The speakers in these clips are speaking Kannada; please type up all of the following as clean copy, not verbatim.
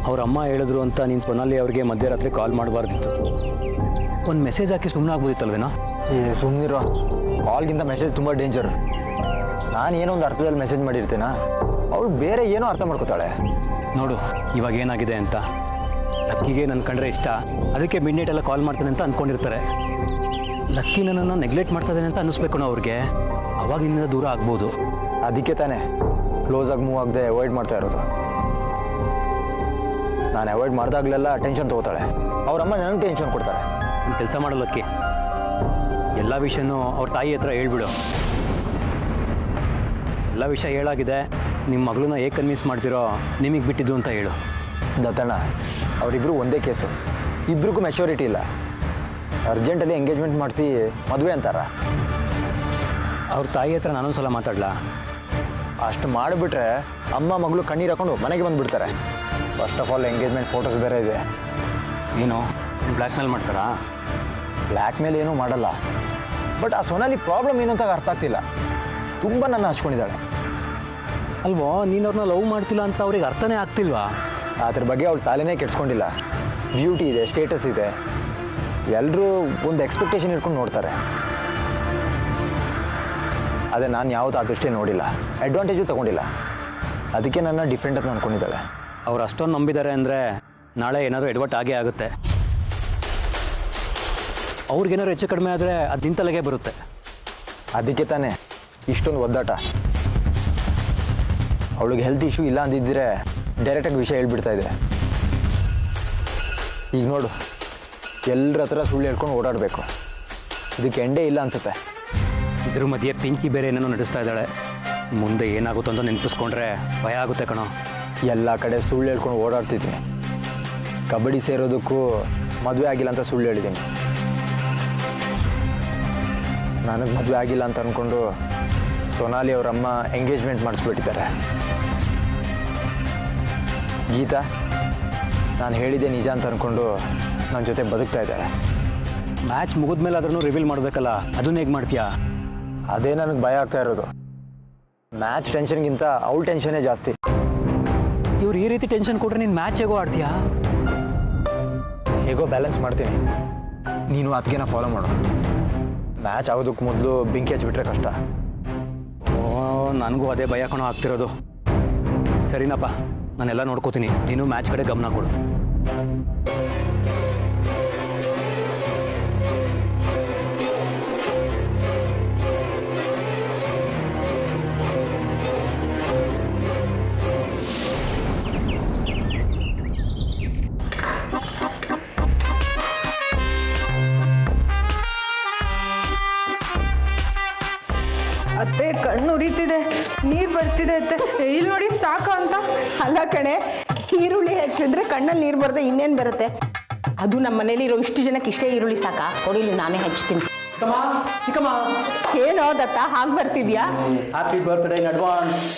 ಅವ್ರ ಅಮ್ಮ ಹೇಳಿದ್ರು ಅಂತ ನೀನು ಸೊನಾಲಿ ಅವ್ರಿಗೆ ಮಧ್ಯರಾತ್ರಿ ಕಾಲ್ ಮಾಡಬಾರ್ದಿತ್ತು. ಒಂದು ಮೆಸೇಜ್ ಹಾಕಿ ಸುಮ್ಮನೆ ಆಗ್ಬೋದಿತ್ತಲ್ವೇನೋ? ಸುಮ್ಮನಿರೋ, ಕಾಲ್ಗಿಂತ ಮೆಸೇಜ್ ತುಂಬ ಡೇಂಜರ್. ನಾನು ಏನೋ ಒಂದು ಅರ್ಥದಲ್ಲಿ ಮೆಸೇಜ್ ಮಾಡಿರ್ತೇನಾ, ಅವಳು ಬೇರೆ ಏನೋ ಅರ್ಥ ಮಾಡ್ಕೋತಾಳೆ. ನೋಡು ಇವಾಗ ಏನಾಗಿದೆ ಅಂತ. ಲಕ್ಕಿಗೆ ನನ್ನ ಕಂಡ್ರೆ ಇಷ್ಟ, ಅದಕ್ಕೆ ಮಿಡ್ನೈಟ್ ಎಲ್ಲ ಕಾಲ್ ಮಾಡ್ತಾನೆ ಅಂತ ಅಂದ್ಕೊಂಡಿರ್ತಾರೆ. ಲಕ್ಕಿ ನನ್ನನ್ನು ನೆಗ್ಲೆಕ್ಟ್ ಮಾಡ್ತಾಯಿದ್ದಾನೆ ಅಂತ ಅನ್ನಿಸ್ಬೇಕು ಅವ್ರಿಗೆ. ಅವಾಗ ನಿನ್ನಿಂದ ದೂರ ಆಗ್ಬೋದು. ಅದಕ್ಕೆ ತಾನೇ ಕ್ಲೋಸ್ ಆಗಿ ಮೂವ್ ಆಗದೆ ಅವಾಯ್ಡ್ ಮಾಡ್ತಾ ಇರೋದು. ನಾನು ಅವಾಯ್ಡ್ ಮಾಡಿದಾಗಲೆಲ್ಲ ಟೆನ್ಷನ್ ತೊಗೋತಾಳೆ. ಅವರಮ್ಮ ನನಗೆ ಟೆನ್ಷನ್ ಕೊಡ್ತಾರೆ. ಒಂದು ಕೆಲಸ ಮಾಡೋ ಲಕ್ಕಿ, ಎಲ್ಲ ವಿಷಯನೂ ಅವ್ರ ತಾಯಿ ಹತ್ರ ಹೇಳ್ಬಿಡು. ಎಲ್ಲ ವಿಷಯ ಹೇಳಾಗಿದೆ, ನಿಮ್ಮ ಮಗಳನ್ನ ಹೇಗೆ ಕನ್ವಿನ್ಸ್ ಮಾಡ್ತಿರೋ ನಿಮಗೆ ಬಿಟ್ಟಿದ್ದು ಅಂತ ಹೇಳು. ದತ್ತಣ್ಣ, ಅವರಿಬ್ಬರು ಒಂದೇ ಕೇಸು, ಇಬ್ರಿಗೂ ಮೆಚೂರಿಟಿ ಇಲ್ಲ. ಅರ್ಜೆಂಟಲ್ಲಿ ಎಂಗೇಜ್ಮೆಂಟ್ ಮಾಡಿಸಿ ಮದುವೆ ಅಂತಾರ. ಅವ್ರ ತಾಯಿ ಹತ್ರ ನಾನೊಂದು ಸಲ ಮಾತಾಡಲಾ? ಅಷ್ಟು ಮಾಡಿಬಿಟ್ರೆ ಅಮ್ಮ ಮಗಳು ಕಣ್ಣೀರು ಹಾಕೊಂಡು ಮನೆಗೆ ಬಂದುಬಿಡ್ತಾರೆ. First of all engagement photos ಬೇರೆ ಇದೆ. ಏನು ಬ್ಲ್ಯಾಕ್ ಮೇಲ್ ಮಾಡ್ತಾರಾ? ಬ್ಲ್ಯಾಕ್ ಮೇಲ್ ಏನೂ ಮಾಡಲ್ಲ, ಬಟ್ ಆ ಸೊನಾಲಿ ಪ್ರಾಬ್ಲಮ್ ಏನು ಅಂತ ಅರ್ಥ ಆಗ್ತಿಲ್ಲ. ತುಂಬ ನನ್ನ ಹಚ್ಕೊಂಡಿದ್ದಾಳೆ. ಅಲ್ವೋ, ನೀನು ಅವ್ರನ್ನ ಲವ್ ಮಾಡ್ತಿಲ್ಲ ಅಂತ ಅವ್ರಿಗೆ ಅರ್ಥನೇ ಆಗ್ತಿಲ್ವಾ? ಅದ್ರ ಬಗ್ಗೆ ಅವಳು ತಾಲೇನೇ ಕೆಡ್ಸ್ಕೊಂಡಿಲ್ಲ. ಬ್ಯೂಟಿ ಇದೆ, ಸ್ಟೇಟಸ್ ಇದೆ, ಎಲ್ಲರೂ ಒಂದು ಎಕ್ಸ್ಪೆಕ್ಟೇಷನ್ ಇಟ್ಕೊಂಡು ನೋಡ್ತಾರೆ. ಅದೇ ನಾನು ಯಾವತ್ತೂ ಆ ದೃಷ್ಟಿ ನೋಡಿಲ್ಲ, ಅಡ್ವಾಂಟೇಜು ತೊಗೊಂಡಿಲ್ಲ. ಅದಕ್ಕೆ ನನ್ನ ಡಿಫ್ರೆಂಟ್ ಅಂತ ಅಂದ್ಕೊಂಡಿದ್ದಾಳೆ. ಅವ್ರು ಅಷ್ಟೊಂದು ನಂಬಿದ್ದಾರೆ ಅಂದರೆ ನಾಳೆ ಏನಾದರೂ ಎಡವಟ್ಟು ಆಗೇ ಆಗುತ್ತೆ. ಅವ್ರಿಗೇನಾದ್ರು ಹೆಚ್ಚು ಕಡಿಮೆ ಆದರೆ ಅದು ನಿಂತಲೆಗೆ ಬರುತ್ತೆ. ಅದಕ್ಕೆ ತಾನೇ ಇಷ್ಟೊಂದು ಒದ್ದಾಟ. ಅವಳಿಗೆ ಹೆಲ್ತ್ ಇಶ್ಯೂ ಇಲ್ಲ ಅಂದಿದ್ದರೆ ಡೈರೆಕ್ಟಾಗಿ ವಿಷಯ ಹೇಳ್ಬಿಡ್ತಾ ಇದೆ. ಈಗ ನೋಡು, ಎಲ್ಲರ ಹತ್ರ ಸುಳ್ಳು ಹೇಳ್ಕೊಂಡು ಓಡಾಡಬೇಕು. ಇದಕ್ಕೆ ಎಂಡೇ ಇಲ್ಲ ಅನಿಸುತ್ತೆ. ಇದ್ರ ಮಧ್ಯೆ ಪಿಂಕಿ ಬೇರೆ ಏನೇನೋ ನಡೆಸ್ತಾ ಇದ್ದಾಳೆ. ಮುಂದೆ ಏನಾಗುತ್ತೋ ಅಂತ ನೆನಪಿಸ್ಕೊಂಡ್ರೆ ಭಯ ಆಗುತ್ತೆ ಕಣೋ. ಎಲ್ಲ ಕಡೆ ಸುಳ್ಳು ಹೇಳ್ಕೊಂಡು ಓಡಾಡ್ತಿದ್ದೀನಿ. ಕಬಡ್ಡಿ ಸೇರೋದಕ್ಕೂ ಮದುವೆ ಆಗಿಲ್ಲ ಅಂತ ಸುಳ್ಳು ಹೇಳಿದ್ದೀನಿ. ನನಗೆ ಮದುವೆ ಆಗಿಲ್ಲ ಅಂತ ಅಂದ್ಕೊಂಡು ಸೊನಾಲಿ ಅವರಮ್ಮ ಎಂಗೇಜ್ಮೆಂಟ್ ಮಾಡಿಸ್ಬಿಟ್ಟಿದ್ದಾರೆ. ಗೀತಾ ನಾನು ಹೇಳಿದ್ದೆ ನಿಜ ಅಂತ ಅಂದ್ಕೊಂಡು ನನ್ನ ಜೊತೆ ಬದುಕ್ತಾ ಇದ್ದಾಳೆ. ಮ್ಯಾಚ್ ಮುಗಿದ್ಮೇಲೆ ಆದ್ರೂ ರಿವೀಲ್ ಮಾಡಬೇಕಲ್ಲ, ಅದನ್ನ ಹೇಗೆ ಮಾಡ್ತೀಯಾ? ಅದೇ ನನಗೆ ಭಯ ಆಗ್ತಾ ಇರೋದು. ಮ್ಯಾಚ್ ಟೆನ್ಷನ್ಗಿಂತ ಅವಳ ಟೆನ್ಷನ್ನೇ ಜಾಸ್ತಿ. ಇವ್ರು ಈ ರೀತಿ ಟೆನ್ಷನ್ ಕೊಟ್ರೆ ನೀನು ಮ್ಯಾಚ್ ಹೇಗೋ ಆಡ್ತೀಯಾ? ಹೇಗೋ ಬ್ಯಾಲೆನ್ಸ್ ಮಾಡ್ತೀನಿ, ನೀನು ಅದಕ್ಕೆ ಫಾಲೋ ಮಾಡು. ಮ್ಯಾಚ್ ಆಗೋದಕ್ಕೆ ಮೊದಲು ಬೆಂಕಿ ಹಚ್ಚಿಬಿಟ್ರೆ ಕಷ್ಟ. ನನಗೂ ಅದೇ ಭಯ ಕಣೋ ಆಗ್ತಿರೋದು. ಸರಿನಪ್ಪ, ನಾನೆಲ್ಲ ನೋಡ್ಕೋತೀನಿ, ನೀನು ಮ್ಯಾಚ್ ಕಡೆ ಗಮನ ಕೊಡು. ಅತ್ತೆ ಕಣ್ಣು ಉರಿತಿದೆ, ನೀರು ಬರ್ತಿದೆ ಅತ್ತೆ. ಇಲ್ಲಿ ನೋಡಿ ಸಾಕು ಅಂತ. ಅಲ್ಲ ಕಣೆ, ಈರುಳ್ಳಿ ಹೆಚ್ಚಿದ್ರೆ ಕಣ್ಣಲ್ಲಿ ನೀರು ಬರದೆ ಇನ್ನೇನು ಬರುತ್ತೆ? ಅದು ನಮ್ಮ ಮನೇಲಿ ಇರೋ ಇಷ್ಟು ಜನಕ್ಕೆ ಇಷ್ಟೇ ಈರುಳ್ಳಿ ಸಾಕಾ? ಕೊಡಿಲಿ, ನಾನೇ ಹಚ್ತೀನಿ. ಚಿಕ್ಕಮ್ಮ, ಏನೋ ದತ್ತ ಹಾಗೆ ಬರ್ತಿದ್ಯಾ? Happy birthday in advance.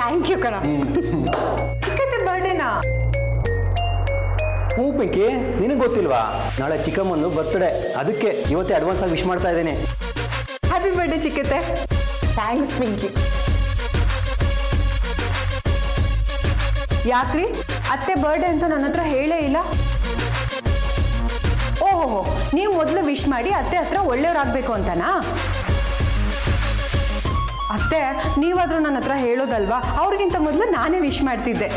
Thank you ಕಣ. ಚಿಕ್ಕತ್ತೆ ಬರ್ಡೇನಾ? ಹ್ಞೂ ಪಿಂಕಿ, ನಿನಗೆ ಗೊತ್ತಿಲ್ವಾ? ನಾಳೆ ಚಿಕ್ಕಮ್ಮಂದು ಬರ್ತ್ಡೇ, ಅದಕ್ಕೆ ಇವತ್ತೇ ಅಡ್ವಾನ್ಸ್ ಆಗಿ ವಿಶ್ ಮಾಡ್ತಾ ಇದ್ದೀನಿ. ಹ್ಯಾಪಿ ಬರ್ಡೇ ಚಿಕ್ಕತ್ತೆ. ಥ್ಯಾಂಕ್ಸ್ ಪಿಂಕಿ. ಯಾಕ್ರಿ ಅತ್ತೆ ಬರ್ಡೇ ಅಂತ ನನ್ನ ಹತ್ರ ಹೇಳೇ ಇಲ್ಲ? ಓಹೋ, ನೀವು ಮೊದಲು ವಿಶ್ ಮಾಡಿ ಅತ್ತೆ ಹತ್ರ ಒಳ್ಳೆಯವ್ರಾಗಬೇಕು ಅಂತನಾ? ಅತ್ತೆ ನೀವಾದರೂ ನನ್ನ ಹತ್ರ ಹೇಳೋದಲ್ವಾ? ಅವ್ರಿಗಿಂತ ಮೊದಲು ನಾನೇ ವಿಶ್ ಮಾಡ್ತಿದ್ದೆ.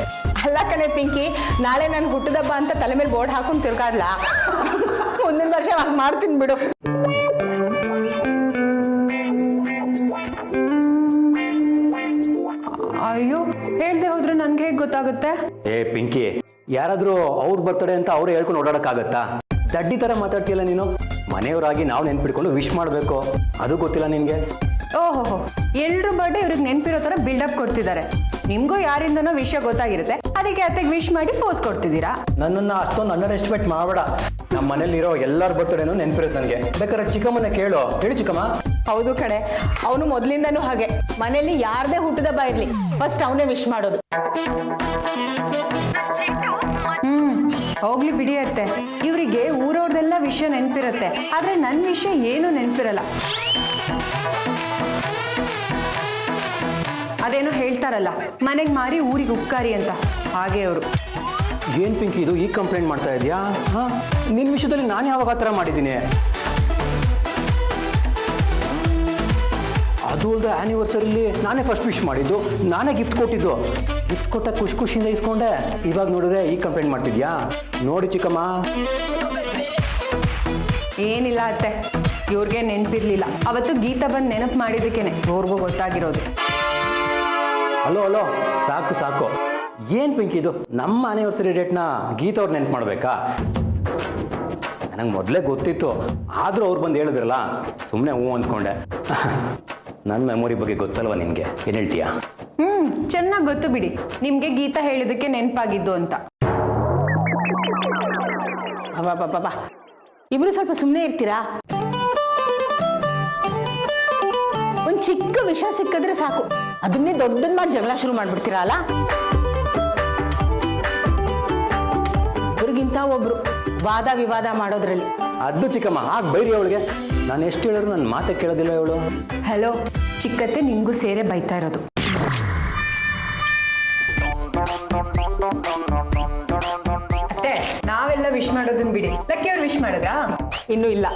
ಅಲ್ಲ ಕಣೆ ಪಿಂಕಿ, ನಾಳೆ ನಾನು ಹುಟ್ಟಿದಬ್ಬ ಅಂತ ತಲೆ ಮೇಲೆ ಬೋರ್ಡ್ ಹಾಕೊಂಡು ತಿರ್ಗಾಡ್ಲಾ? ಮುಂದಿನ ವರ್ಷ ಹಂಗೆ ಮಾಡ್ತೀನಿ ಬಿಡು. ಅಯ್ಯೋ, ಹೇಳ್ದೆ ಹೋದ್ರೆ ನನ್ಗೆ ಹೇಗೆ ಗೊತ್ತಾಗುತ್ತೆ? ಏ ಪಿಂಕಿ, ಯಾರಾದ್ರೂ ಅವ್ರ ಬರ್ತಡೆ ಅಂತ ಅವ್ರು ಹೇಳ್ಕೊಂಡು ಓಡಾಡಕ್ಕಾಗತ್ತಾ? ದಡ್ಡಿ ತರ ಮಾತಾಡ್ತಿಲ್ಲ ನೀನು. ಮನೆಯವರಾಗಿ ನಾವು ನೆನ್ಪಿಡ್ಕೊಂಡು ವಿಶ್ ಮಾಡಬೇಕು, ಅದು ಗೊತ್ತಿಲ್ಲ ನಿನ್ಗೆ? ಓಹೋ, ಎಲ್ರ ಬರ್ಡೇ ಇವ್ರಿಗೆ ನೆನಪಿರೋ ತರ ಬಿಲ್ಡಪ್ ಕೊಡ್ತಿದ್ದಾರೆ. ನಿಮ್ಗೂ ಯಾರಿಂದನೋ ವಿಷಯ ಗೊತ್ತಾಗಿರುತ್ತೆ, ಅದಕ್ಕೆ ಅತ್ತೆಗೆ ವಿಶ್ ಮಾಡಿ ಫೋರ್ಸ್ ಕೊಡ್ತಿದ್ದೀರಾ. ನನ್ನನ್ನು ಅಷ್ಟೊಂದು ಅಂಡರ್ ಎಸ್ಟಿಮೇಟ್ ಮಾಡಬೇಡ. ನಮ್ಮ ಮನೇಲಿರೋ ಎಲ್ಲರ ಬರ್ತಡೇನೂ ನೆನಪಿರುತ್ತೆ ನನಗೆ. ಬೇಕಾದ್ರೆ ಚಿಕ್ಕಮ್ಮನ ಕೇಳು. ಹೇಳಿ ಚಿಕ್ಕಮ್ಮ. ಹೌದು ಕಣೆ, ಅವನು ಮೊದಲಿಂದನೂ ಹಾಗೆ. ಮನೇಲಿ ಯಾರದೇ ಹುಟ್ಟಿದಬ್ಬ ಇರಲಿ, ಫಸ್ಟ್ ಅವನೇ ವಿಶ್ ಮಾಡೋದು. ಹೋಗ್ಲಿ ಬಿಡಿ ಅತ್ತೆ, ಇವರಿಗೆ ಊರವ್ರದೆಲ್ಲ ವಿಷಯ ನೆನಪಿರುತ್ತೆ, ಆದ್ರೆ ನನ್ನ ವಿಷಯ ಏನು ನೆನಪಿರಲ್ಲ. ಅದೇನೋ ಹೇಳ್ತಾರಲ್ಲ, ಮನೆಗೆ ಮಾರಿ ಊರಿಗೆ ಉಪ್ಕಾರಿ ಅಂತ, ಹಾಗೆ ಅವರು. ಏನು ಪಿಂಕಿ ಇದು ಈಗ ಕಂಪ್ಲೇಂಟ್ ಮಾಡ್ತಾ ಇದೆಯಾ? ಹಾಂ, ನಿನ್ನ ವಿಷಯದಲ್ಲಿ ನಾನು ಯಾವಾಗ ಆ ಥರ ಮಾಡಿದ್ದೀನಿ? ಅದು ಅಲ್ಲದೆ ಆ್ಯನಿವರ್ಸರಿಲಿ ನಾನೇ ಫಸ್ಟ್ ವಿಶ್ ಮಾಡಿದ್ದು, ನಾನೇ ಗಿಫ್ಟ್ ಕೊಟ್ಟಿದ್ದು. ಗಿಫ್ಟ್ ಕೊಟ್ಟ ಖುಷಿಯಿಂದ ಇಸ್ಕೊಂಡೆ. ಇವಾಗ ನೋಡಿದ್ರೆ ಈಗ ಕಂಪ್ಲೇಂಟ್ ಮಾಡ್ತಿದ್ಯಾ? ನೋಡಿ ಚಿಕ್ಕಮ್ಮ. ಏನಿಲ್ಲ ಅತ್ತೆ, ಇವ್ರಿಗೆ ನೆನಪಿರ್ಲಿಲ್ಲ. ಅವತ್ತು ಗೀತಾ ಬಂದು ನೆನಪು ಮಾಡಿದ್ದಕ್ಕೇನೆ ಇವ್ರಿಗೂ ಗೊತ್ತಾಗಿರೋದು. ಹಲೋ ಸಾಕು ಸಾಕು. ಏನು ಪಿಂಕಿ ಇದು? ನಮ್ಮ ಆ್ಯನಿವರ್ಸರಿ ಡೇಟ್ನ ಗೀತಾ ಅವ್ರು ನೆನಪು ಮಾಡಬೇಕಾ? ನನಗೆ ಮೊದಲೇ ಗೊತ್ತಿತ್ತು, ಆದರೂ ಅವ್ರು ಬಂದು ಹೇಳಿದ್ರಲ್ಲ, ಸುಮ್ಮನೆ ಹ್ಞೂ ಅಂದ್ಕೊಂಡೆ. ನನ್ನ ಮೆಮೊರಿ ಬಗ್ಗೆ ಗೊತ್ತಲ್ವ ನಿನಗೆ? ಏನು ಹೇಳ್ತೀಯಾ? ಚೆನ್ನಾಗಿ ಗೊತ್ತು ಬಿಡಿ, ನಿಮಗೆ ಗೀತಾ ಹೇಳಿದ್ದಕ್ಕೆ ನೆನಪಾಗಿದ್ದು ಅಂತ. ಅಬ್ಬಾ, ಇಬ್ರು ಸ್ವಲ್ಪ ಸುಮ್ಮನೆ ಇರ್ತೀರಾ? ಒಂದು ಚಿಕ್ಕ ವಿಷಯ ಸಿಕ್ಕಿದ್ರೆ ಸಾಕು, ಅದನ್ನೇ ದೊಡ್ಡದ್ ಮಾಡಿ ಜಗಳ ಶುರು ಮಾಡ್ಬಿಡ್ತೀರಾ ಅಲ್ಲ? ಇವ್ರಿಗಿಂತ ಒಬ್ರು ವಾದ ವಿವಾದ ಮಾಡೋದ್ರಲ್ಲಿ. ಅದು ಚಿಕ್ಕಮ್ಮ, ಹಾಗೆ ಬೈರಿ ಅವಳಿಗೆ. ನಾನು ಎಷ್ಟು ಹೇಳಿದ್ರು ನನ್ನ ಮಾತೆ ಕೇಳೋದಿಲ್ಲ ಇವಳು. ಹಲೋ ಚಿಕ್ಕತ್ತೆ, ನಿಮಗೂ ಸೇರೆ ಬೈತಾ ಇರೋದು. ಅತ್ತೆ, ನಾವೆಲ್ಲ ವಿಶ್ ಮಾಡೋದನ್ನ ಬಿಡಿ, ಲಕ್ಕಿ ಅವ್ರು ವಿಶ್ ಮಾಡಿದ್ರಾ? ಇನ್ನೂ ಇಲ್ಲ.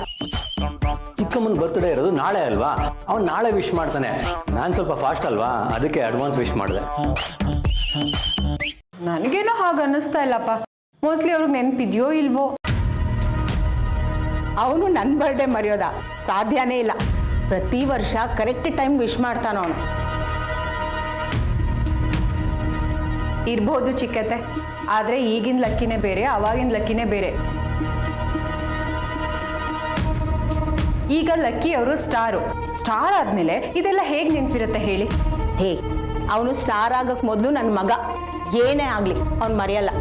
ಚಿಕ್ಕಮ್ಮನ ಬರ್ತ್ಡೇ ಇರೋದು ನಾಳೆ ಅಲ್ವಾ? ಅವ್ನು ನಾಳೆ ವಿಶ್ ಮಾಡ್ತಾನೆ. ನಾನು ಸ್ವಲ್ಪ ಫಾಸ್ಟ್ ಅಲ್ವಾ, ಅದಕ್ಕೆ ಅಡ್ವಾನ್ಸ್ ವಿಶ್ ಮಾಡಿದೆ. ನನಗೇನೋ ಹಾಗೆ ಅನ್ನಿಸ್ತಾ ಇಲ್ಲಪ್ಪ. ಮೋಸ್ಟ್ಲಿ ಅವ್ರಿಗೆ ನೆನಪಿದ್ಯೋ ಇಲ್ವೋ? ಅವನು ನನ್ನ ಬರ್ಡೇ ಮರೆಯೋದ ಸಾಧ್ಯನೇ ಇಲ್ಲ. ಪ್ರತಿ ವರ್ಷ ಕರೆಕ್ಟ್ ಟೈಮ್ ವಿಶ್ ಮಾಡ್ತಾನ ಅವನು. ಇರ್ಬೋದು ಚಿಕ್ಕತ್ತೆ, ಆದರೆ ಈಗಿನ ಲಕ್ಕಿನೇ ಬೇರೆ, ಅವಾಗಿನ ಲಕ್ಕಿನೇ ಬೇರೆ. ಈಗ ಲಕ್ಕಿ ಅವರು ಸ್ಟಾರ್ ಆದ್ಮೇಲೆ ಇದೆಲ್ಲ ಹೇಗೆ ನೆನಪಿರುತ್ತೆ ಹೇಳಿ? ಹೇ, ಅವನು ಸ್ಟಾರ್ ಆಗಕ್ ಮೊದಲು ನನ್ನ ಮಗ. ಏನೇ ಆಗ್ಲಿ ಅವ್ನು ಮರೆಯಲ್ಲ.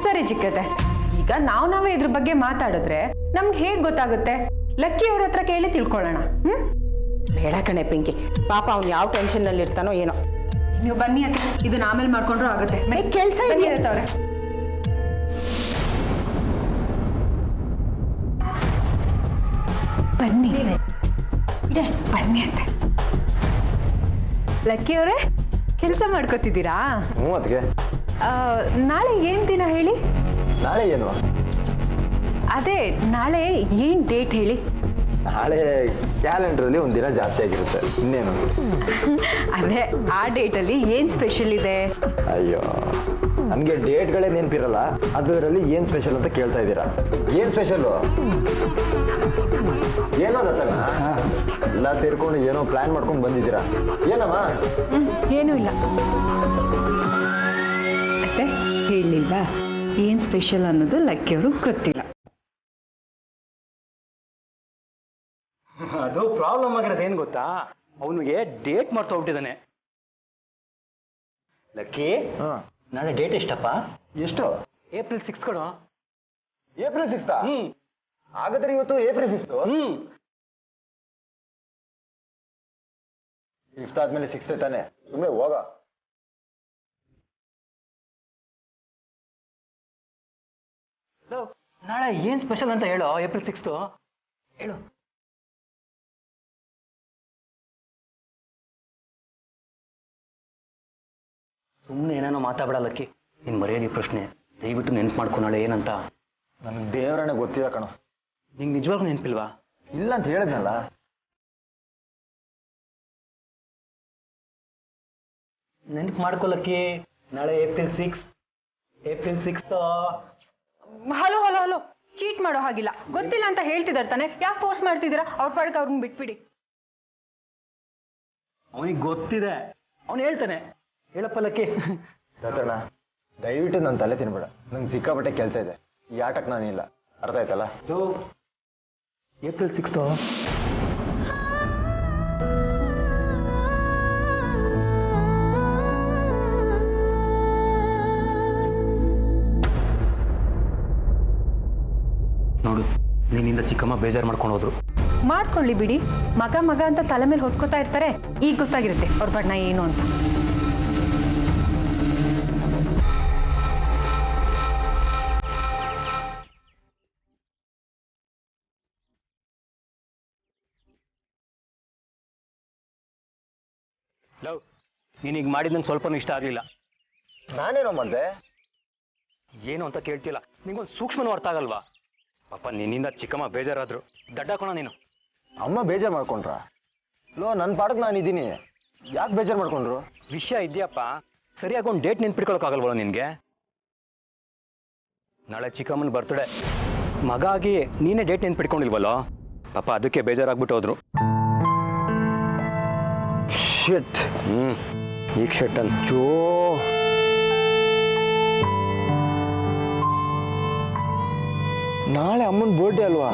ಸರಿ ಚಿಕ್ಕತ್ತೆ, ಈಗ ನಾವೇ ಇದ್ರ ಬಗ್ಗೆ ಮಾತಾಡಿದ್ರೆ ನಮ್ಗೆ ಹೇಗೆ ಗೊತ್ತಾಗುತ್ತೆ? ಲಕ್ಕಿ ಅವ್ರ ಹತ್ರ ಕೇಳಿ ತಿಳ್ಕೊಳ್ಳೋಣ. ಬೇಡ ಕಣೆ ಪಿಂಕಿ, ಪಾಪ ಅವ್ನು ಯಾವ ಟೆನ್ಷನ್ನಲ್ಲಿ ಇರ್ತಾನೋ ಏನೋ. ನೀವು ಬನ್ನಿ ಅತ್ತೆ, ಇದನ್ನ ಆಮೇಲೆ ಮಾಡ್ಕೊಂಡ್ರು ಆಗುತ್ತೆ. ಕೆಲಸ ಇರ್ತವ್ರೆ. ಬನ್ನಿ ಬನ್ನಿ ಅತ್ತೆ. ಲಕ್ಕಿ ಅವರೇ, ಕೆಲಸ ಮಾಡ್ಕೋತಿದ್ದೀರಾ? ಹ್ಞೂ ಅದಕ್ಕೆ. ನಾಳೆ ಏನ್ ದಿನ ಹೇಳಿ? ನಾಳೆ ಏನು? ಅದೇ ನಾಳೆ ಏನ್ ಡೇಟ್ ಹೇಳಿ? ನಾಳೆ ಕ್ಯಾಲೆಂಡ್ರಲ್ಲಿ ಒಂದು ದಿನ ಜಾಸ್ತಿ ಆಗಿರುತ್ತೆ, ಇನ್ನೇನು? ಅದೇ ಆ ಡೇಟಲ್ಲಿ ಏನ್ ಸ್ಪೆಷಲ್ ಇದೆ? ಅಯ್ಯೋ, ನನಗೆ ಡೇಟ್ಗಳೇ ನೆನಪಿರಲ್ಲ, ಅದರಲ್ಲಿ ಏನು ಸ್ಪೆಷಲ್ ಅಂತ ಕೇಳ್ತಾ ಇದ್ದೀರಾ? ಏನು ಸ್ಪೆಷಲ್ಲು? ಏನೋ ದತ್ತಣ್ಣ, ಎಲ್ಲ ಸೇರ್ಕೊಂಡು ಏನೋ ಪ್ಲ್ಯಾನ್ ಮಾಡ್ಕೊಂಡು ಬಂದಿದ್ದೀರಾ. ಏನಮ್ಮ? ಏನೂ ಇಲ್ಲ. ಅತ್ತೆ ಹೇಳಿಲ್ವಾ ಏನ್ ಸ್ಪೆಷಲ್ ಅನ್ನೋದು ಲಕ್ಕಿಯವ್ರಿಗೆ ಗೊತ್ತಿಲ್ಲ. ಅದು ಪ್ರಾಬ್ಲಮ್ ಆಗಿರೋದು ಏನು ಗೊತ್ತಾ? ಅವನಿಗೆ ಡೇಟ್ ಮಾಡ್ತಾ ಹೊಟ್ಟಿದ್ದಾನೆ. ಲಕ್ಕಿ, ನಾಳೆ ಡೇಟ್ ಎಷ್ಟಪ್ಪ? ಎಷ್ಟು? ಏಪ್ರಿಲ್ 6 ಕೊಡು. ಏಪ್ರಿಲ್ 6? ಹಾಗಾದ್ರೆ ಇವತ್ತು ಏಪ್ರಿಲ್ 5. 5 ಆದ್ಮೇಲೆ 6 ತಾನೆ, ಸುಮ್ಮನೆ ಹೋಗ. ನಾಳೆ ಏನ್ ಸ್ಪೆಷಲ್ ಅಂತ ಹೇಳೋ? ಏಪ್ರಿಲ್ 6 ಹೇಳು. ಸುಮ್ಮನೆ ಏನೇನೋ ಮಾತಾಡಬೇಡ ಲಕ್ಕಿ. ನಿನ್ ಮರ್ಯಾದೆ ಪ್ರಶ್ನೆ, ದಯವಿಟ್ಟು ನೆನ್ಪು ಮಾಡ್ಕೊ ನಾಳೆ ಏನಂತ. ನನಗೆ ದೇವರನ್ನ ಗೊತ್ತಿಲ್ಲ ಕಣೋ. ನಿಂಗೆ ನಿಜವಾಗ್ಲೂ ನೆನಪಿಲ್ವಾ? ಇಲ್ಲ ಅಂತ ಹೇಳಿದ್ನಲ್ಲ. ನೆನ್ಪು ಮಾಡ್ಕೊಳಕ್ಕೆ ನಾಳೆ April 6. Hello hello hello, cheat ಮಾಡೋ ಹಾಗಿಲ್ಲ. ಗೊತ್ತಿಲ್ಲ ಅಂತ ಹೇಳ್ತಿದಾರೆ ತಾನೆ, ಯಾಕೆ ಫೋರ್ಸ್ ಮಾಡ್ತಿದ್ದೀರಾ? ಅವ್ರ ಪಾಡಿಗೆ ಅವ್ರನ್ನ ಬಿಟ್ಬಿಡಿ. ಅವನಿಗೆ ಗೊತ್ತಿದೆ, ಅವನು ಹೇಳ್ತಾನೆ. ಹೇಳಪ್ಪ ಲಕ್ಕಿ. ದತ್ತಣ್ಣ, ದಯವಿಟ್ಟು ನನ್ನ ತಲೆ ತಿನ್ಬೇಡ. ನಂಗೆ ಸಿಕ್ಕಾಪಟ್ಟೆ ಕೆಲಸ ಇದೆ, ಈ ಆಟಕ್ಕೆ ನಾನಿಲ್ಲ. ಅರ್ಥ ಆಯ್ತಲ್ಲ? ಏಪ್ರಿಲ್ 6. ನೋಡು, ನಿನ್ನಿಂದ ಚಿಕ್ಕಮ್ಮ ಬೇಜಾರು ಮಾಡ್ಕೊಂಡು ಹೋದ್ರು. ಮಾಡ್ಕೊಳ್ಳಿ ಬಿಡಿ, ಮಗ ಅಂತ ತಲೆ ಮೇಲೆ ಹೊತ್ಕೋತಾ ಇರ್ತಾರೆ. ಈಗ ಗೊತ್ತಾಗಿರುತ್ತೆ ಅವ್ರ ಬಣ್ಣ ಏನು ಅಂತ. ಲವ್ ನೀನೀಗ ಮಾಡಿದ ನಂಗೆ ಸ್ವಲ್ಪನೂ ಇಷ್ಟ ಆಗಲಿಲ್ಲ. ನಾನೇನೋ ಮಾಡಿದೆ? ಏನು ಅಂತ ಕೇಳ್ತಿಲ್ಲ, ನಿಂಗೊಂದು ಸೂಕ್ಷ್ಮನೂ ಅರ್ಥ ಆಗಲ್ವಾ? ಪಾಪ ನಿನ್ನಿಂದ ಚಿಕ್ಕಮ್ಮ ಬೇಜಾರಾದ್ರು, ದಡ್ಡ ಕಣ ನೀನು. ಅಮ್ಮ ಬೇಜಾರು ಮಾಡ್ಕೊಂಡ್ರ? ಲೋ, ನನ್ನ ಪಾಡಕ್ಕೆ ನಾನಿದ್ದೀನಿ, ಯಾಕೆ ಬೇಜಾರು ಮಾಡ್ಕೊಂಡ್ರು? ವಿಷಯ ಇದೆಯಪ್ಪ, ಸರಿಯಾಗಿ ಒಂದು ಡೇಟ್ ನೆನ್ಪಿಟ್ಕೊಳಕ್ಕಾಗಲ್ವಲ್ಲ ನಿನಗೆ? ನಾಳೆ ಚಿಕ್ಕಮ್ಮನ ಬರ್ತ್ಡೇ, ಮಗ ಆಗಿ ನೀನೇ ಡೇಟ್ ನೆನ್ಪಿಟ್ಕೊಂಡಿಲ್ವಲ್ಲೋ? ಪಾಪ ಅದಕ್ಕೆ ಬೇಜಾರಾಗ್ಬಿಟ್ಟು ಹೋದ್ರು. ಶಿಟ್. ಈಗ ಶೆಟ್ ಅಯ್ಯೋ, ನಾಳೆ ಅಮ್ಮನ ಬರ್ಡೇ ಅಲ್ವಾ?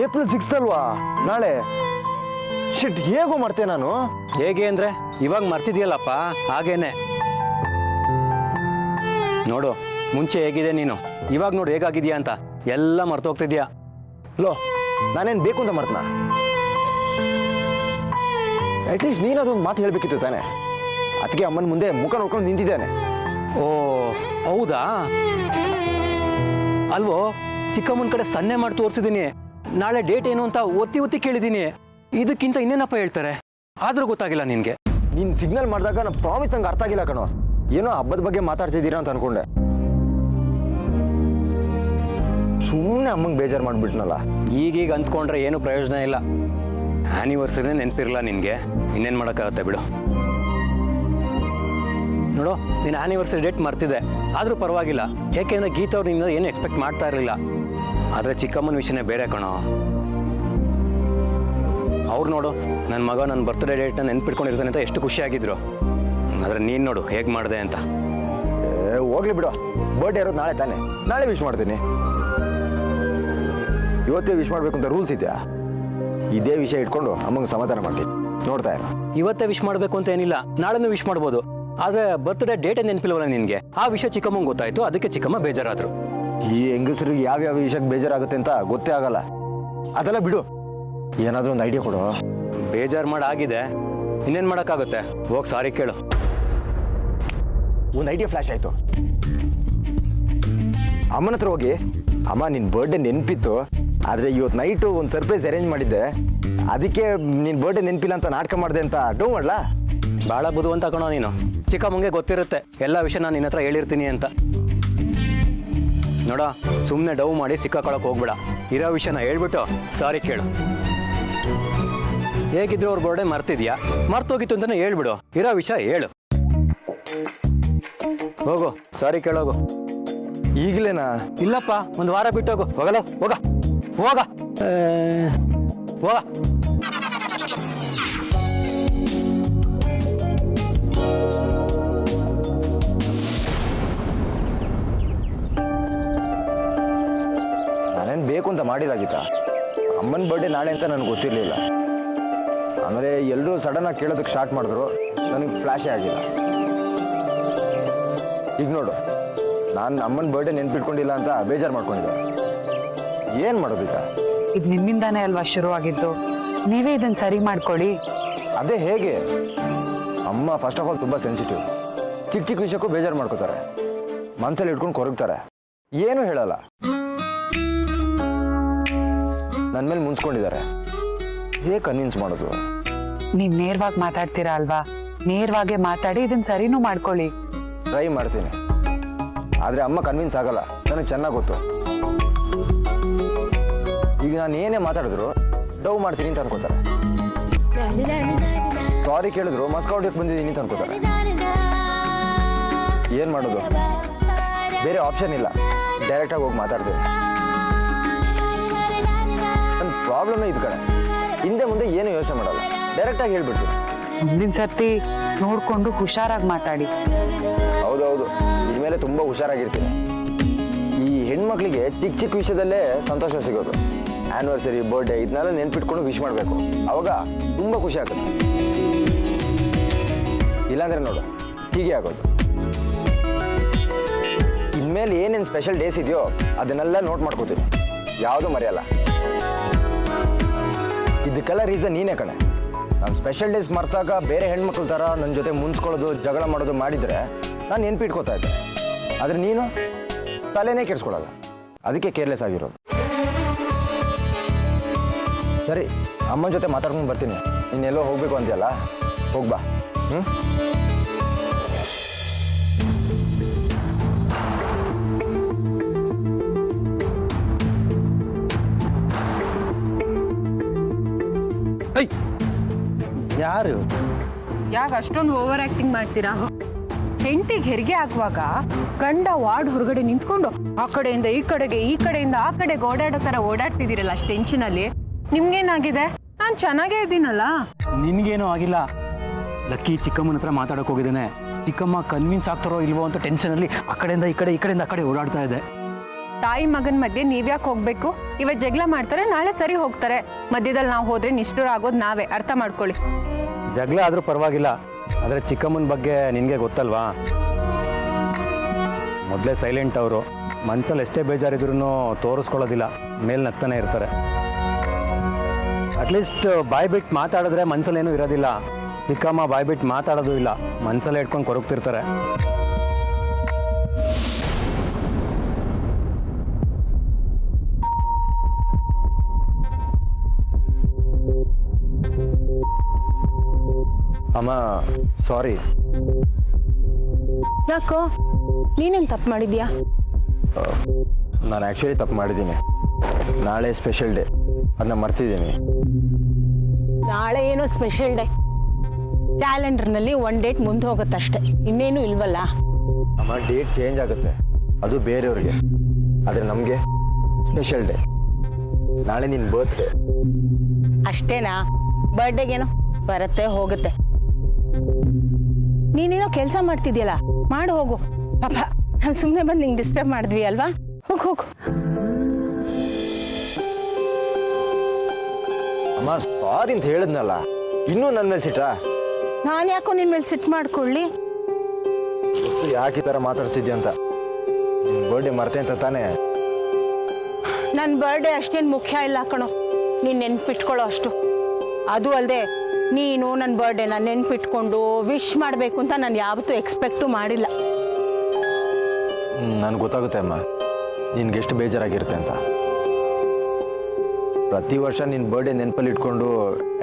ಏಪ್ರಿಲ್ 6 ಅಲ್ವಾ ನಾಳೆ? ಶಿಟ್, ಹೇಗೋ ಮಾಡ್ತೆ ನಾನು? ಹೇಗೆ ಅಂದ್ರೆ ಇವಾಗ ಮರ್ತಿದ್ಯಲ್ಲಪ್ಪ, ಹಾಗೇನೆ ನೋಡು. ಮುಂಚೆ ಹೇಗಿದೆ ನೀನು, ಇವಾಗ ನೋಡು ಹೇಗಾಗಿದ್ಯಾ ಅಂತ. ಎಲ್ಲ ಮರ್ತೋಗ್ತಿದ್ಯಾ. ಲೋ, ನಾನೇನು ಬೇಕು ಅಂತ ಮರ್ತನ? ಅಟ್ಲೀಸ್ಟ್ ನೀನು ಅದೊಂದು ಮಾತು ಹೇಳಬೇಕಿತ್ತು ತಾನೆ. ಅದಕ್ಕೆ ಅಮ್ಮನ ಮುಂದೆ ಮುಖ ನೋಡ್ಕೊಂಡು ನಿಂತಿದ್ದೇನೆ. ಓ ಹೌದಾ? ಅಲ್ವೋ, ಚಿಕ್ಕಮ್ಮನ ಕಡೆ ಸನ್ನೆ ಮಾಡಿ ತೋರಿಸಿದ್ದೀನಿ. ನಾಳೆ ಡೇಟ್ ಏನು ಅಂತ ಒತ್ತಿ ಒತ್ತಿ ಕೇಳಿದ್ದೀನಿ. ಇದಕ್ಕಿಂತ ಇನ್ನೇನಪ್ಪ ಹೇಳ್ತಾರೆ? ಆದ್ರೂ ಗೊತ್ತಾಗಿಲ್ಲ ನಿನ್ಗೆ. ನೀನು ಸಿಗ್ನಲ್ ಮಾಡಿದಾಗ ನಾನು ಪ್ರಾಮಿಸ್ ನಂಗೆ ಅರ್ಥ ಆಗಿಲ್ಲ ಕಣೋ. ಏನೋ ಹಬ್ಬದ ಬಗ್ಗೆ ಮಾತಾಡ್ತಿದ್ದೀರಾ ಅಂತ ಅನ್ಕೊಂಡೆ. ಸುಮ್ಮನೆ ಅಮ್ಮಂಗೆ ಬೇಜಾರು ಮಾಡಿಬಿಟ್ನಲ್ಲ. ಈಗೀಗ ಅಂದ್ಕೊಂಡ್ರೆ ಏನು ಪ್ರಯೋಜನ ಇಲ್ಲ. ಆ್ಯನಿವರ್ಸರಿನೇ ನೆನಪಿರಲ್ಲ ನಿನಗೆ, ಇನ್ನೇನು ಮಾಡೋಕ್ಕಾಗತ್ತೆ ಬಿಡು. ನೋಡು, ನೀನು ಆ್ಯನಿವರ್ಸರಿ ಡೇಟ್ ಮರ್ತಿದ್ದೆ, ಆದರೂ ಪರವಾಗಿಲ್ಲ. ಯಾಕೆಂದರೆ ಗೀತಾ ಅವ್ರು ನಿನ್ನ ಏನು ಎಕ್ಸ್ಪೆಕ್ಟ್ ಮಾಡ್ತಾ ಇರಲಿಲ್ಲ. ಆದರೆ ಚಿಕ್ಕಮ್ಮನ ವಿಷಯನೇ ಬೇರೆ ಕಣೋ. ಅವ್ರು ನೋಡು, ನನ್ನ ಮಗ ನನ್ನ ಬರ್ತ್ಡೇ ಡೇಟ್ನ ನೆನ್ಪಿಟ್ಕೊಂಡಿರ್ತಾನೆ ಅಂತ ಎಷ್ಟು ಖುಷಿಯಾಗಿದ್ರು. ಆದರೆ ನೀನು ನೋಡು ಹೇಗೆ ಮಾಡಿದೆ ಅಂತ. ಹೋಗ್ಲಿ ಬಿಡು, ಬರ್ಡೇ ಇರೋದು ನಾಳೆ ತಾನೆ, ನಾಳೆ ವಿಶ್ ಮಾಡ್ತೀನಿ. ಇವತ್ತೇ ವಿಶ್ ಮಾಡಬೇಕು ಅಂತ ರೂಲ್ಸ್ ಇದೆಯಾ? ಇದೇ ವಿಷಯ ಇಟ್ಕೊಂಡು ಅಮ್ಮಂಗೆ ಸಮಾಧಾನ ಮಾಡ್ತೀನಿ, ನೋಡ್ತಾ ಇರೋ. ಇವತ್ತೇ ವಿಶ್ ಮಾಡಬೇಕು ಅಂತ ಏನಿಲ್ಲ, ನಾಳೆನೂ ವಿಶ್ ಮಾಡ್ಬೋದು. ಆದರೆ ಬರ್ತ್ಡೇ ಡೇಟೇ ನೆನಪಿಲ್ವಲ್ಲ ನಿನಗೆ. ಆ ವಿಷಯ ಚಿಕ್ಕಮ್ಮಂಗೆ ಗೊತ್ತಾಯ್ತು, ಅದಕ್ಕೆ ಚಿಕ್ಕಮ್ಮ ಬೇಜಾರಾದ್ರು. ಈ ಹೆಂಗಸರಿಗೆ ಯಾವ್ಯಾವ ವಿಷಯಕ್ಕೆ ಬೇಜಾರಾಗುತ್ತೆ ಅಂತ ಗೊತ್ತೇ ಆಗಲ್ಲ. ಅದೆಲ್ಲ ಬಿಡು, ಏನಾದರೂ ಒಂದು ಐಡಿಯಾ ಕೊಡು. ಬೇಜಾರು ಮಾಡಾಗಿದೆ, ಇನ್ನೇನು ಮಾಡೋಕ್ಕಾಗುತ್ತೆ? ಹೋಗಿ ಸಾರಿ ಕೇಳು. ಒಂದು ಐಡಿಯಾ ಫ್ಲಾಶ್ ಆಯಿತು. ಅಮ್ಮನ ಹತ್ರ ಹೋಗಿ, ಅಮ್ಮ ನಿನ್ನ ಬರ್ಡೇ ನೆನಪಿತ್ತು, ಆದರೆ ಇವತ್ತು ನೈಟು ಒಂದು ಸರ್ಪ್ರೈಸ್ ಅರೇಂಜ್ ಮಾಡಿದ್ದೆ, ಅದಕ್ಕೆ ನಿನ್ನ ಬರ್ಡೇ ನೆನಪಿಲ್ಲ ಅಂತ ನಾಟಕ ಮಾಡಿದೆ ಅಂತ ಡೌ ಮಾಡ್ಲಾ? ಭಾಳ ಬುದ್ಧಿವಂತ ಕಣೋ ನೀನು. ಚಿಕ್ಕಮ್ಮಂಗೆ ಗೊತ್ತಿರುತ್ತೆ ಎಲ್ಲ ವಿಷಯ ನಾನು ನಿನ್ನ ಹತ್ರ ಹೇಳಿರ್ತೀನಿ ಅಂತ. ನೋಡ, ಸುಮ್ಮನೆ ಡವ್ ಮಾಡಿ ಸಿಕ್ಕಾಕೊಳಕ್ಕೆ ಹೋಗ್ಬೇಡ. ಇರೋ ವಿಷಯನ ಹೇಳ್ಬಿಟ್ಟು ಸಾರಿ ಕೇಳು. ಹೇಗಿದ್ರು ಅವ್ರ ಬರ್ಡೇ ಮರ್ತಿದ್ಯಾ? ಮರ್ತೋಗಿತ್ತು ಅಂತಲೇ ಹೇಳ್ಬಿಡು. ಇರೋ ವಿಷಯ ಹೇಳು. ಹೋಗು, ಸಾರಿ ಕೇಳೋಗು. ಈಗಲೇನಾ? ಇಲ್ಲಪ್ಪ, ಒಂದು ವಾರ ಬಿಟ್ಟು ಹೋಗು. ಹೋಗಲ್ಲ, ಹೋಗ ಹೋಗ ಹೋಗ. ನಾನೇನು ಬೇಕು ಅಂತ ಮಾಡಿದಾಗಿತ್ತ? ಅಮ್ಮನ ಬರ್ಡೇ ನಾಳೆ ಅಂತ ನನಗೆ ಗೊತ್ತಿರಲಿಲ್ಲ. ಆಮೇಲೆ ಎಲ್ಲರೂ ಸಡನ್ನಾಗಿ ಕೇಳೋದಕ್ಕೆ ಸ್ಟಾರ್ಟ್ ಮಾಡಿದ್ರು, ನನಗೆ ಫ್ಲ್ಯಾಶೇ ಆಗಿಲ್ಲ. ಈಗ ನೋಡು, ನಾನು ಅಮ್ಮನ ಬರ್ಡೇ ನೆನ್ಪಿಟ್ಕೊಂಡಿಲ್ಲ ಅಂತ ಬೇಜಾರು ಮಾಡ್ಕೊಂಡಿದ್ದೆ. ಏನು ಮಾಡೋದೀಗ? ಇದು ನಿಮ್ಮಿಂದಾನೇ ಅಲ್ವಾ ಶುರುವಾಗಿದ್ದು, ನೀವೇ ಇದನ್ನು ಸರಿ ಮಾಡ್ಕೊಳ್ಳಿ. ಅದೇ ಹೇಗೆ? ಅಮ್ಮ ಫಸ್ಟ್ ಆಫ್ ಆಲ್ ತುಂಬ ಸೆನ್ಸಿಟಿವ್. ಚಿಕ್ಕ ಚಿಕ್ಕ ವಿಷಯಕ್ಕೂ ಬೇಜಾರು ಮಾಡ್ಕೋತಾರೆ, ಮನಸ್ಸಲ್ಲಿ ಇಟ್ಕೊಂಡು ಕೊರಗ್ತಾರೆ, ಏನೂ ಹೇಳಲ್ಲ. ನನ್ನ ಮೇಲೆ ಮುನ್ಸ್ಕೊಂಡಿದ್ದಾರೆ. ಹೇಗೆ ಕನ್ವಿನ್ಸ್ ಮಾಡೋದು? ನೀವು ನೇರವಾಗಿ ಮಾತಾಡ್ತೀರಾ ಅಲ್ವಾ, ನೇರವಾಗೇ ಮಾತಾಡಿ ಇದನ್ನು ಸರಿನೂ ಮಾಡ್ಕೊಳ್ಳಿ. ಟ್ರೈ ಮಾಡ್ತೀನಿ, ಆದರೆ ಅಮ್ಮ ಕನ್ವಿನ್ಸ್ ಆಗಲ್ಲ, ನನಗೆ ಚೆನ್ನಾಗಿ ಗೊತ್ತು. ಈಗ ನಾನು ಏನೇ ಮಾತಾಡಿದ್ರು ಡವ್ ಮಾಡ್ತೀನಿ ಅಂತ ಅನ್ಕೋತಾರೆ. ಸಾರಿ ಕೇಳಿದ್ರು ಮಸ್ಕೌಡಿಗೆ ಬಂದಿದ್ದೀನಿ ಅಂತ ಅನ್ಕೋತಾರೆ. ಏನು ಮಾಡೋದು? ಬೇರೆ ಆಪ್ಷನ್ ಇಲ್ಲ, ಡೈರೆಕ್ಟಾಗಿ ಹೋಗಿ ಮಾತಾಡ್ತೀನಿ. ನನ್ನ ಪ್ರಾಬ್ಲಮೇ ಇದು ಕಡೆ. ಹಿಂದೆ ಮುಂದೆ ಏನು ಯೋಚನೆ ಮಾಡಲ್ಲ, ಡೈರೆಕ್ಟಾಗಿ ಹೇಳ್ಬಿಡ್ತೀನಿ. ಮುಂದಿನ ಸರ್ತಿ ನೋಡಿಕೊಂಡು ಹುಷಾರಾಗಿ ಮಾತಾಡಿ. ಹೌದೌದು, ಇನ್ಮೇಲೆ ತುಂಬ ಹುಷಾರಾಗಿರ್ತೀನಿ. ಈ ಹೆಣ್ಮಕ್ಳಿಗೆ ಚಿಕ್ಕ ಚಿಕ್ಕ ವಿಷಯದಲ್ಲೇ ಸಂತೋಷ ಸಿಗೋದು. ಆ್ಯನಿವರ್ಸರಿ, ಬರ್ಡೇ ಇದನ್ನೆಲ್ಲ ನೆನ್ಪಿಟ್ಕೊಂಡು ವಿಶ್ ಮಾಡಬೇಕು, ಅವಾಗ ತುಂಬ ಖುಷಿ ಆಗುತ್ತೆ. ಇಲ್ಲಾಂದರೆ ನೋಡು, ಹೀಗೆ ಆಗೋದು. ಇನ್ಮೇಲೆ ಏನೇನು ಸ್ಪೆಷಲ್ ಡೇಸ್ ಇದೆಯೋ ಅದನ್ನೆಲ್ಲ ನೋಟ್ ಮಾಡ್ಕೋತೀನಿ, ಯಾವುದೂ ಮರೆಯಲ್ಲ. ಇದಕ್ಕೆಲ್ಲ ರೀಸನ್ ನೀನೇ ಕಣೆ. ನಾನು ಸ್ಪೆಷಲ್ ಡೇಸ್ ಮರ್ತಾಗ ಬೇರೆ ಹೆಣ್ಮಕ್ಳ ಥರ ನನ್ನ ಜೊತೆ ಮುನ್ಸ್ಕೊಳ್ಳೋದು, ಜಗಳ ಮಾಡೋದು ಮಾಡಿದರೆ ನಾನು ನೆನ್ಪಿಟ್ಕೋತಾ ಇದ್ದೆ. ಆದರೆ ನೀನು ತಲೆನೇ ಕೆಡಿಸ್ಕೊಳಲ್ಲ, ಅದಕ್ಕೆ ಕೇರ್ಲೆಸ್ ಆಗಿರೋದು. ಸರಿ, ಅಮ್ಮನ ಜೊತೆ ಮಾತಾಡ್ಕೊಂಡು ಬರ್ತೀನಿ. ನೀನೆಲ್ಲೋ ಹೋಗ್ಬೇಕು ಅಂತೀಯಲ್ಲ, ಹೋಗ್ಬಾ. ಹ್ಞೂ ಯಾರು? ಯಾಕೆ ಅಷ್ಟೊಂದು ಓವರ್ ಆಕ್ಟಿಂಗ್ ಮಾಡ್ತೀರಾ? ಹೆಂಡತಿಗೆ ಹೆರಿಗೆ ಹಾಕುವಾಗ ಗಂಡ ವಾರ್ಡ್ ಹೊರಗಡೆ ನಿಂತ್ಕೊಂಡು ಆ ಕಡೆಯಿಂದ ಈ ಕಡೆಗೆ, ಈ ಕಡೆಯಿಂದ ಆ ಕಡೆಗೆ ಓಡಾಡೋ ಥರ ಓಡಾಡ್ತಿದ್ದೀರಲ್ಲ ಅಷ್ಟು ಟೆನ್ಷನಲ್ಲಿ. ನಿಮ್ಗೇನಾಗಿದೆ? ನಾನು ಚೆನ್ನಾಗೇ ಇದ್ದೀನಲ್ಲ. ನಿನ್ಗೇನೂ ಆಗಿಲ್ಲ. ಲಕ್ಕಿ ಚಿಕ್ಕಮ್ಮನ ಹತ್ರ ಮಾತಾಡೋಕೆ ಹೋಗಿದ್ದೇನೆ. ಚಿಕ್ಕಮ್ಮ ಕನ್ವಿನ್ಸ್ ಆಗ್ತಾರೋ ಇಲ್ವೋ ಅಂತ ಟೆನ್ಷನಲ್ಲಿ ಆ ಕಡೆಯಿಂದ ಈ ಕಡೆ, ಈ ಕಡೆಯಿಂದ ಆ ಕಡೆ ಓಡಾಡ್ತಾ ಇದೆ. ತಾಯಿ ಮಗನ ಮಧ್ಯೆ ನೀವ್ಯಾಕೆ ಹೋಗ್ಬೇಕು? ಇವತ್ತು ಜಗಳ ಮಾಡ್ತಾರೆ, ನಾಳೆ ಸರಿ ಹೋಗ್ತಾರೆ. ಮಧ್ಯದಲ್ಲಿ ನಾವು ಹೋದ್ರೆ ನಿಷ್ಠುರ ಆಗೋದು ನಾವೇ, ಅರ್ಥ ಮಾಡ್ಕೊಳ್ಳಿ. ಜಗಳ ಆದರೂ ಪರವಾಗಿಲ್ಲ, ಆದರೆ ಚಿಕ್ಕಮ್ಮನ ಬಗ್ಗೆ ನಿನಗೆ ಗೊತ್ತಲ್ವಾ? ಮೊದಲೇ ಸೈಲೆಂಟ್ ಅವರು. ಮನ್ಸಲ್ಲಿ ಎಷ್ಟೇ ಬೇಜಾರಿದ್ರೂ ತೋರಿಸ್ಕೊಳ್ಳೋದಿಲ್ಲ, ಮೇಲೆ ನಗ್ತಾನೆ ಇರ್ತಾರೆ. ಅಟ್ಲೀಸ್ಟ್ ಬಾಯ್ ಬಿಟ್ಟು ಮಾತಾಡಿದ್ರೆ ಮನ್ಸಲ್ಲೇನೂ ಇರೋದಿಲ್ಲ. ಚಿಕ್ಕಮ್ಮ ಬಾಯ್ ಬಿಟ್ಟು ಮಾತಾಡೋದು ಇಲ್ಲ, ಮನ್ಸಲ್ಲೇ ಇಟ್ಕೊಂಡು ಕೊರಗ್ತಿರ್ತಾರೆ. ಅಮ್ಮ ಸಾರಿ. ಯಾಕೋ ನೀನೇನು ತಪ್ಪು ಮಾಡಿದ್ಯಾ? ನಾನು ಆ್ಯಕ್ಚುಲಿ ತಪ್ಪು ಮಾಡಿದ್ದೀನಿ. ನಾಳೆ ಸ್ಪೆಷಲ್ ಡೇ, ಅದನ್ನ ಮರ್ತಿದ್ದೀನಿ. ನಾಳೆ ಏನೋ ಸ್ಪೆಷಲ್ ಡೇ, ಕ್ಯಾಲೆಂಡರ್ನಲ್ಲಿ 1 ಡೇಟ್ ಮುಂದೆ ಹೋಗುತ್ತಷ್ಟೆ, ಇನ್ನೇನು ಇಲ್ವಲ್ಲ. ಅಮ್ಮ ಡೇಟ್ ಚೇಂಜ್ ಆಗುತ್ತೆ, ಅದು ಬೇರೆಯವ್ರಿಗೆ. ಆದರೆ ನಮಗೆ ಸ್ಪೆಷಲ್ ಡೇ. ನಾಳೆ ನಿನ್ನ ಬರ್ತ್ಡೇ. ಅಷ್ಟೇನಾ? ಬರ್ಡೇಗೇನೋ ಬರುತ್ತೆ ಹೋಗುತ್ತೆ. ನೀನೇನೋ ಕೆಲಸ ಮಾಡ್ತಿದ್ಯಲ್ಲ, ಮಾಡು ಹೋಗು. ಪಾಪ ನಾವು ಸುಮ್ಮನೆ ಬಂದು ನಿಂಗೆ ಡಿಸ್ಟರ್ಬ್ ಮಾಡಿದ್ವಿ ಅಲ್ವಾ? ಹೋಗು ಹೋಗು. ಅಮ್ಮ ಸಾರಿ ಅಂತ ಹೇಳಿದ್ನಲ್ಲ, ಇನ್ನೂ ನನ್ನ ಮೇಲೆ ಸಿಟ್ರಾ? ನಾನು ಯಾಕೋ ನಿನ್ನ ಮೇಲೆ ಸಿಟ್ಟು ಮಾಡ್ಕೊಳ್ಳಿ? ಯಾಕೆ ಈ ಥರ ಮಾತಾಡ್ತಿದ್ಯಾ ಅಂತ. ಬರ್ಡೇ ಮರ್ತೆ ಅಂತ ತಾನೇ? ನನ್ನ ಬರ್ಡೇ ಅಷ್ಟೇನು ಮುಖ್ಯ ಇಲ್ಲ ಕಣೋ, ನೀನು ನೆನ್ಪಿಟ್ಕೊಳ್ಳೋ ಅಷ್ಟು. ಅದು ಅಲ್ಲದೆ ನೀನು ನನ್ನ ಬರ್ಡೇನ ನೆನ್ಪಿಟ್ಕೊಂಡು ವಿಶ್ ಮಾಡಬೇಕು ಅಂತ ನಾನು ಯಾವತ್ತೂ ಎಕ್ಸ್ಪೆಕ್ಟು ಮಾಡಿಲ್ಲ. ನನಗೆ ಗೊತ್ತಾಗುತ್ತೆ ಅಮ್ಮ, ನಿನ್ಗೆ ಎಷ್ಟು ಬೇಜಾರಾಗಿರುತ್ತೆ ಅಂತ. ಪ್ರತಿ ವರ್ಷ ನಿನ್ನ ಬರ್ಡೇ ನೆನಪಲ್ಲಿ ಇಟ್ಕೊಂಡು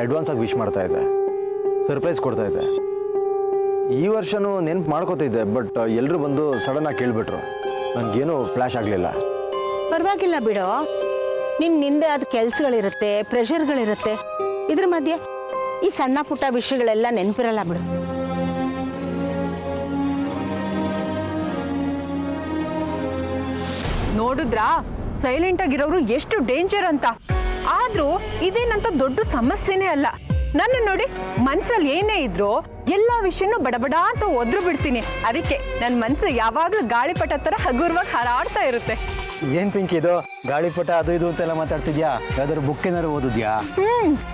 ಅಡ್ವಾನ್ಸಾಗಿ ವಿಶ್ ಮಾಡ್ತಾ ಇದ್ದೆ, ಸರ್ಪ್ರೈಸ್ ಕೊಡ್ತಾ ಇದ್ದೆ. ಈ ವರ್ಷನೂ ನೆನ್ಪು ಮಾಡ್ಕೋತಿದ್ದೆ, ಬಟ್ ಎಲ್ಲರೂ ಬಂದು ಸಡನ್ನಾಗಿ ಕೇಳಿಬಿಟ್ರು. ನನಗೇನು ಫ್ಲ್ಯಾಶ್ ಆಗಲಿಲ್ಲ. ಪರವಾಗಿಲ್ಲ ಬಿಡೋ, ನಿಂದೆ ಅದು ಕೆಲಸಗಳಿರುತ್ತೆ, ಪ್ರೆಷರ್ಗಳಿರುತ್ತೆ. ಇದ್ರ ಮಧ್ಯೆ ಈ ಸಣ್ಣ ಪುಟ್ಟ ವಿಷಯಗಳೆಲ್ಲ ನೆನಪಿರಲ್ಲ ಬಿಡು. ನೋಡಿದ್ರಾ ಸೈಲೆಂಟ್ ಆಗಿರೋರು ಎಷ್ಟು ಡೇಂಜರ್ ಅಂತ. ಆದ್ರೂ ಇದೇನಂತ ದೊಡ್ಡ ಸಮಸ್ಯೆನೇ ಅಲ್ಲ. ನನ್ನ ನೋಡಿ, ಮನ್ಸಲ್ಲಿ ಏನೇ ಇದ್ರು ಎಲ್ಲಾ ವಿಷಯನೂ ಬಡಬಡ ಅಂತ ಒದ್ರು ಬಿಡ್ತೀನಿ. ಅದಕ್ಕೆ ನನ್ನ ಮನ್ಸು ಯಾವಾಗ್ಲೂ ಗಾಳಿಪಟ ತರ ಹಗುರವಾಗಿ ಹಾರಾಡ್ತಾ ಇರುತ್ತೆ. ಏನ್ ಪಿಂಕಿ ಇದು ಗಾಳಿಪಟ ಅದು ಇದು ಅಂತೆಲ್ಲ ಮಾತಾಡ್ತಿದ್ಯಾ? ಯಾವ್ದಾದ್ರು ಬುಕ್ ಏನಾದ್ರು ಓದಿದ್ಯಾ?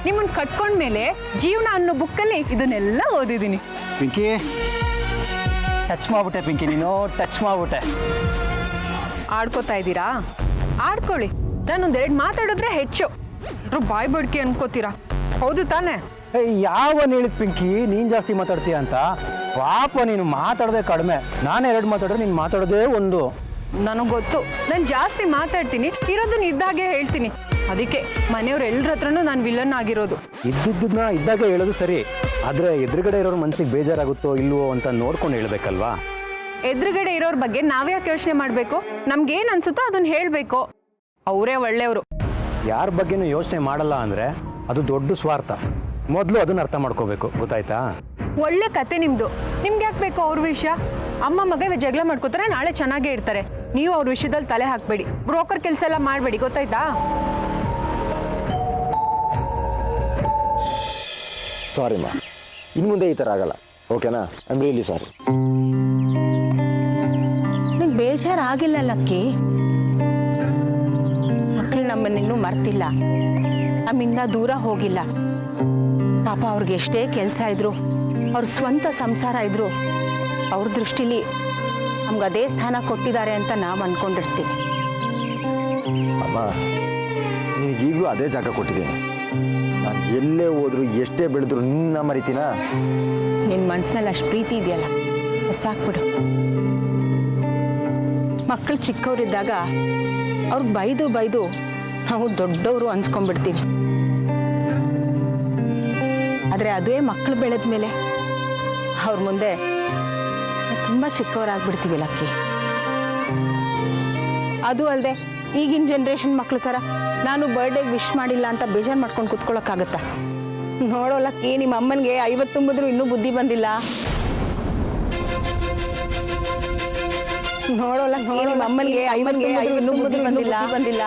ನಿಮ್ಮನ್ನ ಕಟ್ಕೊಂಡ್ಮೇಲೆ ಜೀವನ ಅನ್ನೋ ಬುಕ್ಕಲ್ಲಿ ಇದನ್ನೆಲ್ಲ ಓದಿದ್ದೀನಿ. ಪಿಂಕಿ ಟಚ್ ಮಾಡ್ಬಿಟ್ಟೆ. ಪಿಂಕಿ ನೀನು ಟಚ್ ಮಾಡ್ಬಿಟ್ಟೆ. ಆಡ್ಕೋತಾ ಇದ್ದೀರಾ? ಆಡ್ಕೊಳ್ಳಿ. ನಾನೊಂದೆರಡು ಮಾತಾಡಿದ್ರೆ ಹೆಚ್ಚು ಬಾಯ್ ಬಡ್ಕೆ ಅನ್ಕೋತೀರಾ, ಹೌದು ತಾನೇ? ಯಾವನ್ ಹೇಳಿದ್ ಪಿಂಕಿ ನೀನ್ ಜಾಸ್ತಿ ಮಾತಾಡ್ತೀಯ ಅಂತ? ಪಾಪ ನೀನು ಮಾತಾಡೋದೇ ಕಡಿಮೆ, ನಾನು 2 ಮಾತಾಡಿದ್ರೆ ನೀನು ಮಾತಾಡೋದೇ 1. ನನಗೆ ಗೊತ್ತು, ನಾನು ಜಾಸ್ತಿ ಮಾತಾಡ್ತೀನಿ, ಇರೋದನ್ನ ಇದ್ದಾಗೆ ಹೇಳ್ತೀನಿ. ಅದಕ್ಕೆ ಮನೆಯವ್ರ ಎಲ್ಲರ ಹತ್ರನೂ ನಾನು ವಿಲನ್ ಆಗಿರೋದು. ಇದ್ದಿದ್ದನ್ನ ಇದ್ದಾಗೆ ಹೇಳೋದು ಸರಿ, ಆದ್ರೆ ಎದುರುಗಡೆ ಇರೋರ ಮನ್ಸಿಗೆ ಬೇಜಾರಾಗುತ್ತೋ ಇಲ್ವೋ ಅಂತ ನೋಡ್ಕೊಂಡು ಹೇಳ್ಬೇಕಲ್ವಾ? ಎದುರುಗಡೆ ಇರೋರ ಬಗ್ಗೆ ನಾವ್ಯಾಕೆ ಯೋಚನೆ ಮಾಡಬೇಕು? ನಮ್ಗೇನು ಅನ್ಸುತ್ತೋ ಅದನ್ನ ಹೇಳಬೇಕು. ಅವರೇ ಒಳ್ಳೆಯವರು. ಯಾರ ಬಗ್ಗೆನೂ ಯೋಚನೆ ಮಾಡಲ್ಲ ಅಂದ್ರೆ ಅದು ದೊಡ್ಡ ಸ್ವಾರ್ಥ. ಮೊದಲು ಅದನ್ನ ಅರ್ಥ ಮಾಡ್ಕೋಬೇಕು, ಗೊತ್ತಾಯ್ತಾ? ಒಳ್ಳೆ ಕತೆ ನಿಮ್ದು. ನಿಮ್ಗೆ ಯಾಕೆ ಬೇಕು ಅವ್ರ ವಿಷಯ? ಅಮ್ಮ ಮಗ ಇವಾಗ ಜಗಳ ಮಾಡ್ಕೋತಾರೆ, ನಾಳೆ ಚೆನ್ನಾಗೇ ಇರ್ತಾರೆ. ನೀವು ಅವ್ರ ವಿಷಯದಲ್ಲಿ ತಲೆ ಹಾಕ್ಬೇಡಿ, ಬ್ರೋಕರ್ ಕೆಲಸ ಎಲ್ಲ ಮಾಡಬೇಡಿ, ಗೊತ್ತಾಯ್ತಾ? ಸಾರಿ ಮಾ, ಇನ್ನು ಮುಂದೆ ಈ ಥರ ಆಗಲ್ಲ, ಓಕೆನಾ? I am really sorry. ನಂಗೆ ಬೇಜಾರಾಗಿಲ್ಲ ಲಕ್ಕಿ. ಮಕ್ಕಳು ನಮ್ಮನ್ನಿನ್ನೂ ಮರ್ತಿಲ್ಲ, ನಮ್ಮಿಂದ ದೂರ ಹೋಗಿಲ್ಲ. ಪಾಪ ಅವ್ರಿಗೆ ಎಷ್ಟೇ ಕೆಲಸ ಇದ್ರು, ಅವ್ರ ಸ್ವಂತ ಸಂಸಾರ ಇದ್ರು, ಅವ್ರ ದೃಷ್ಟಿಲಿ ನಮ್ಗೆ ಅದೇ ಸ್ಥಾನ ಕೊಟ್ಟಿದ್ದಾರೆ ಅಂತ ನಾವು ಅಂದ್ಕೊಂಡಿರ್ತೀವಿ. ಅಮ್ಮ, ನಿನಗೀಗಲೂ ಅದೇ ಜಾಗ ಕೊಟ್ಟಿದ್ದೀನಿ. ನಾನು ಎಲ್ಲೇ ಹೋದ್ರು ಎಷ್ಟೇ ಬೆಳೆದ್ರು ನಿನ್ನ ಮರಿತೀನಾ? ನಿನ್ನ ಮನಸ್ಸಿನಲ್ಲಿ ಅಷ್ಟು ಪ್ರೀತಿ ಇದೆಯಲ್ಲ, ಸಾಕ್ಬಿಡು. ಮಕ್ಕಳು ಚಿಕ್ಕವರಿದ್ದಾಗ ಅವ್ರಿಗೆ ಬೈದು ನಾವು ದೊಡ್ಡವರು ಅನ್ಸ್ಕೊಂಡ್ಬಿಡ್ತೀವಿ. ಆದರೆ ಅದೇ ಮಕ್ಕಳು ಬೆಳೆದ ಮೇಲೆ ಅವ್ರ ಮುಂದೆ ತುಂಬ ಚಿಕ್ಕವರಾಗ್ಬಿಡ್ತೀವಿ ಲಕ್ಕಿ. ಅದು ಅಲ್ಲದೆ ಈಗಿನ ಜನ್ರೇಷನ್ ಮಕ್ಳ ಥರ ನಾನು ಬರ್ಡೇಗೆ ವಿಶ್ ಮಾಡಿಲ್ಲ ಅಂತ ಬೇಜಾರು ಮಾಡ್ಕೊಂಡು ಕುತ್ಕೊಳ್ಳೋಕ್ಕಾಗತ್ತಾ? ನೋಡೋ ಲಕ್ಕಿ, ನಿಮ್ಮ ಅಮ್ಮನಿಗೆ 50 ತುಂಬಿದ್ರು ಇನ್ನೂ ಬುದ್ಧಿ ಬಂದಿಲ್ಲ. ನೋಡೋ ಲಕ್ಕಿ, ನಿಮ್ಮ ಅಮ್ಮನಿಗೆ 50 ಇನ್ನೂ ಬುದ್ಧಿ ಬಂದಿಲ್ಲ.